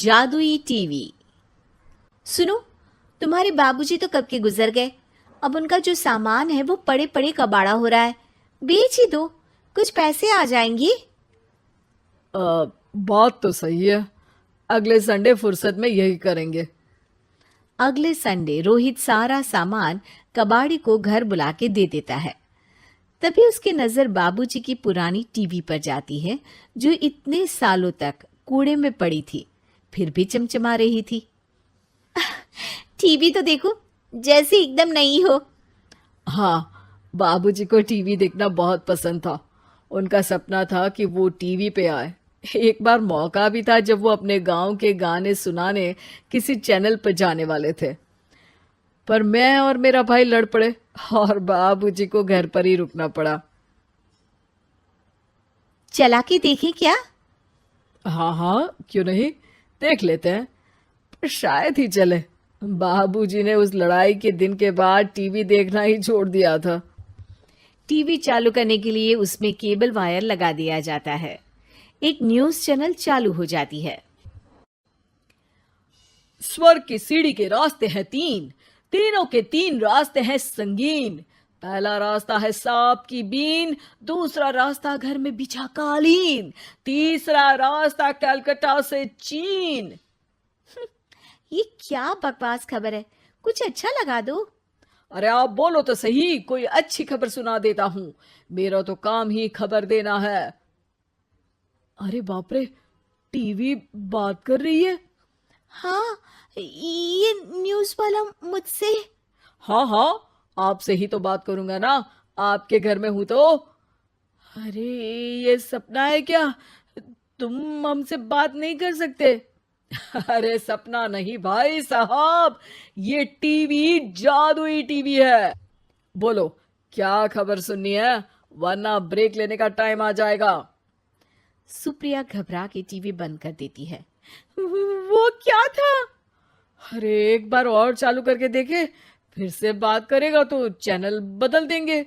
जादुई टीवी। सुनो, तुम्हारे बाबूजी तो कब के गुजर गए। अब उनका जो सामान है वो पड़े पड़े कबाड़ा हो रहा है। बेच ही दो, कुछ पैसे आ जाएंगी। बात तो सही है। अगले संडे फुर्सत में यही करेंगे। अगले संडे रोहित सारा सामान कबाड़ी को घर बुला के दे देता है। तभी उसकी नजर बाबूजी की पुरानी टीवी पर जाती है, जो इतने सालों तक कूड़े में पड़ी थी, फिर भी चमचमा रही थी। टीवी तो देखो, जैसे एकदम नई हो। हाँ, बाबूजी को टीवी देखना बहुत पसंद था। उनका सपना था कि वो टीवी पे आए। एक बार मौका भी था जब वो अपने गांव के गाने सुनाने किसी चैनल पर जाने वाले थे, पर मैं और मेरा भाई लड़ पड़े और बाबूजी को घर पर ही रुकना पड़ा। चला के देखें क्या? हाँ हाँ, क्यों नहीं, देख लेते हैं। पर शायद ही चले। बाबूजी ने उस लड़ाई के दिन के बाद टीवी देखना ही छोड़ दिया था। टीवी चालू करने के लिए उसमें केबल वायर लगा दिया जाता है। एक न्यूज चैनल चालू हो जाती है। स्वर्ग की सीढ़ी के रास्ते हैं तीन, तीनों के तीन रास्ते हैं संगीन। पहला रास्ता है सांप की बीन, दूसरा रास्ता घर में बिछा कालीन, तीसरा रास्ता कलकत्ता से चीन। ये क्या बकवास खबर है, कुछ अच्छा लगा दो। अरे आप बोलो तो सही, कोई अच्छी खबर सुना देता हूं। मेरा तो काम ही खबर देना है। अरे बाप रे, टीवी बात कर रही है। हाँ, ये न्यूज वाला मुझसे। हाँ हाँ, आपसे ही तो बात करूंगा ना, आपके घर में हूं तो। अरे, ये सपना है क्या? तुम हमसे बात नहीं कर सकते? अरे सपना नहीं भाई साहब, ये टीवी जादुई टीवी है। बोलो, क्या खबर सुननी है, वरना ब्रेक लेने का टाइम आ जाएगा। सुप्रिया घबरा के टीवी बंद कर देती है। वो क्या था? अरे एक बार और चालू करके देखे, फिर से बात करेगा तो चैनल बदल देंगे।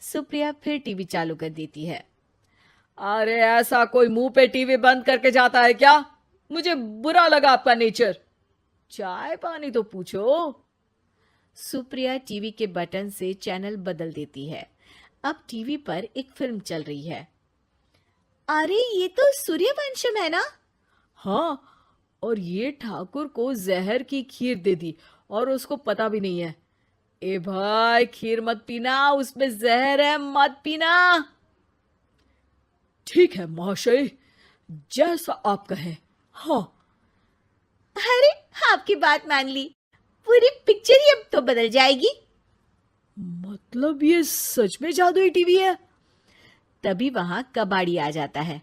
सुप्रिया फिर टीवी चालू कर देती है। अरे ऐसा कोई मुंह पे टीवी बंद करके जाता है क्या? मुझे बुरा लगा आपका नेचर। चाय पानी तो पूछो। सुप्रिया टीवी के बटन से चैनल बदल देती है। अब टीवी पर एक फिल्म चल रही है। अरे ये तो सूर्यवंशम है ना? हाँ, और ये ठाकुर को जहर की खीर दे दी और उसको पता भी नहीं है। ए भाई, खीर मत पीना, उसमें जहर है, मत पीना। ठीक है महाशय, जैसा आप कहें। हाँ। अरे, आपकी बात मान ली, पूरी पिक्चर ही अब तो बदल जाएगी। मतलब ये सच में जादुई टीवी है? तभी वहां कबाड़ी आ जाता है।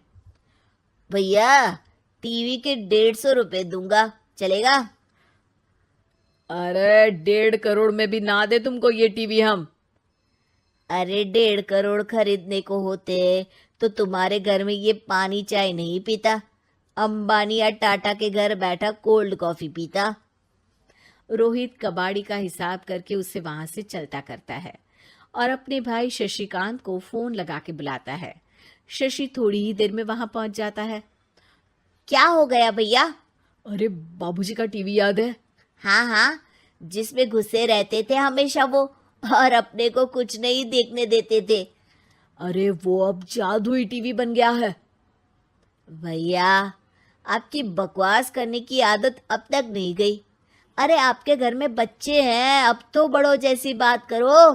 भैया, टीवी के 150 रुपए दूंगा, चलेगा? अरे 1.5 करोड़ में भी ना दे तुमको ये टीवी हम। अरे 1.5 करोड़ खरीदने को होते तो तुम्हारे घर में ये पानी चाय नहीं पीता, अंबानी या टाटा के घर बैठा कोल्ड कॉफी पीता। रोहित कबाड़ी का हिसाब करके उसे वहां से चलता करता है और अपने भाई शशिकांत को फोन लगा के बुलाता है। शशि थोड़ी ही देर में वहां पहुंच जाता है। क्या हो गया भैया? अरे बाबूजी का टीवी याद है? हाँ हाँ, जिसमें घुसे रहते थे हमेशा वो, और अपने को कुछ नहीं देखने देते थे। अरे वो अब जादुई टीवी बन गया है। भैया, आपकी बकवास करने की आदत अब तक नहीं गई। अरे आपके घर में बच्चे हैं, अब तो बड़ों जैसी बात करो।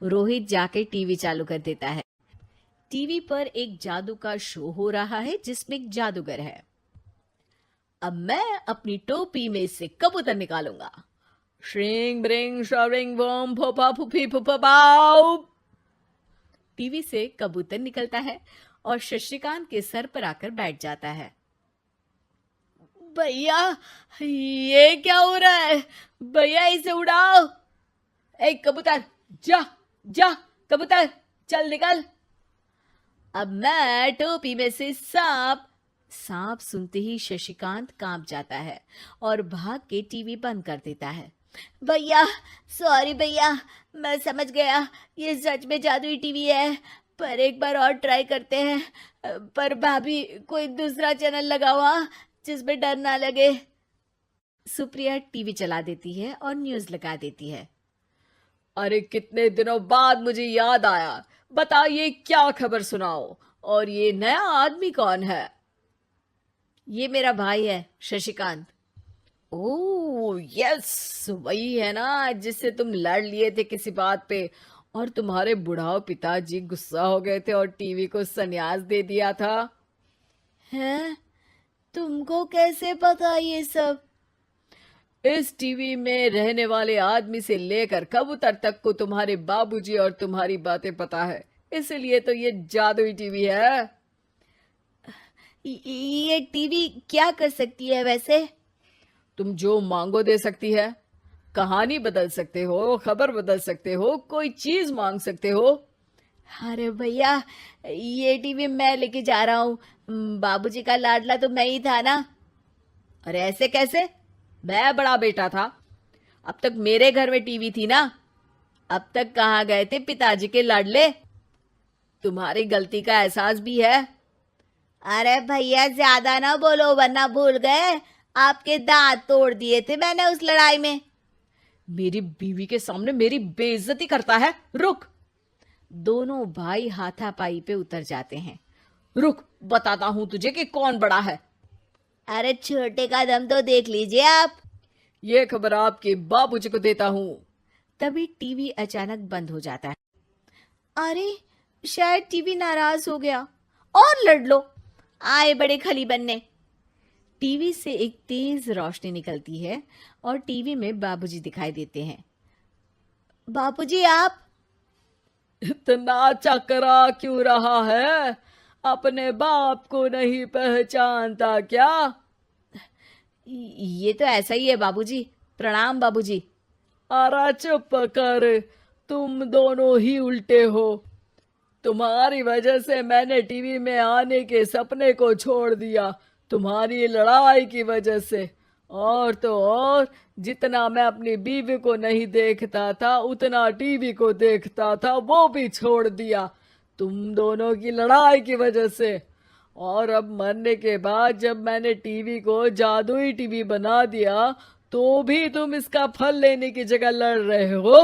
रोहित जाके टीवी चालू कर देता है। टीवी पर एक जादू का शो हो रहा है जिसमें एक जादूगर है। अब मैं अपनी टोपी में से कबूतर निकालूंगा। श्रिंग ब्रिंग शरिंग बम फोपा फुफी फुफा बाउ। टीवी से कबूतर निकलता है और शशिकांत के सर पर आकर बैठ जाता है। भैया, ये क्या हो रहा है? भैया इसे उड़ाओ। ए कबूतर, जा जा, कबूतर चल निकल। अब मैं टोपी में से सांप सुनते ही शशिकांत कांप जाता है और भाग के टीवी बंद कर देता है। भैया, सॉरी भैया, मैं समझ गया ये सच में जादुई टीवी है, पर एक बार और ट्राई करते हैं। पर भाभी, कोई दूसरा चैनल लगाओ। हाँ, जिसमें डर ना लगे। सुप्रिया टीवी चला देती है और न्यूज लगा देती है। अरे कितने दिनों बाद मुझे याद आया, बताइए क्या खबर सुनाओ। और ये नया आदमी कौन है? ये मेरा भाई है शशिकांत। ओह यस, वही है ना जिससे तुम लड़ लिए थे किसी बात पे, और तुम्हारे बुढ़ाओ पिताजी गुस्सा हो गए थे और टीवी को संन्यास दे दिया था। हैं? तुमको कैसे पता ये सब? इस टीवी में रहने वाले आदमी से लेकर कबूतर तक को तुम्हारे बाबूजी और तुम्हारी बातें पता है, इसलिए तो ये जादुई टीवी है। ये टीवी क्या कर सकती है वैसे? तुम जो मांगो दे सकती है। कहानी बदल सकते हो, खबर बदल सकते हो, कोई चीज मांग सकते हो। अरे भैया, ये टीवी मैं लेके जा रहा हूँ। बाबूजी का लाडला तो मैं ही था ना। अरे ऐसे कैसे? मैं बड़ा बेटा था, अब तक मेरे घर में टीवी थी ना। अब तक कहाँ गए थे पिताजी के लाडले? तुम्हारी गलती का एहसास भी है। अरे भैया, ज्यादा ना बोलो वरना भूल गए आपके दांत तोड़ दिए थे मैंने उस लड़ाई में। मेरी बीवी के सामने मेरी बेइज्जती करता है। रुक। दोनों भाई हाथापाई पे उतर जाते हैं। रुक, बताता हूं तुझे कि कौन बड़ा है। अरे छोटे का दम तो देख लीजिए आप। ये खबर आपके बाबूजी को देता हूं। तभी टीवी अचानक बंद हो जाता है। अरे शायद टीवी नाराज हो गया। और लड़ लो, आए बड़े खली बनने। टीवी से एक तेज रोशनी निकलती है और टीवी में बाबूजी दिखाई देते हैं। बापूजी आप? इतना चकरा क्यों रहा है? अपने बाप को नहीं पहचानता क्या? ये तो ऐसा ही है बाबूजी। प्रणाम बाबूजी। अरे चुप कर, तुम दोनों ही उल्टे हो। तुम्हारी वजह से मैंने टीवी में आने के सपने को छोड़ दिया, तुम्हारी लड़ाई की वजह से। और तो और, जितना मैं अपनी बीवी को नहीं देखता था उतना टीवी को देखता था, वो भी छोड़ दिया तुम दोनों की लड़ाई की वजह से। और अब मरने के बाद जब मैंने टीवी को जादुई टीवी बना दिया तो भी तुम इसका फल लेने की जगह लड़ रहे हो।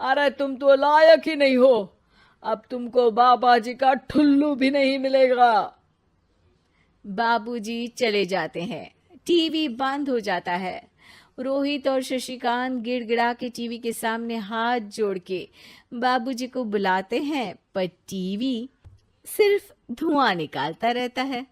अरे तुम तो लायक ही नहीं हो। अब तुमको बाबा जी का ठुल्लू भी नहीं मिलेगा। बाबूजी चले जाते हैं। टीवी बंद हो जाता है। रोहित और शशिकांत गिड़गिड़ा के टीवी के सामने हाथ जोड़ के बाबूजी को बुलाते हैं, पर टीवी सिर्फ धुआं निकालता रहता है।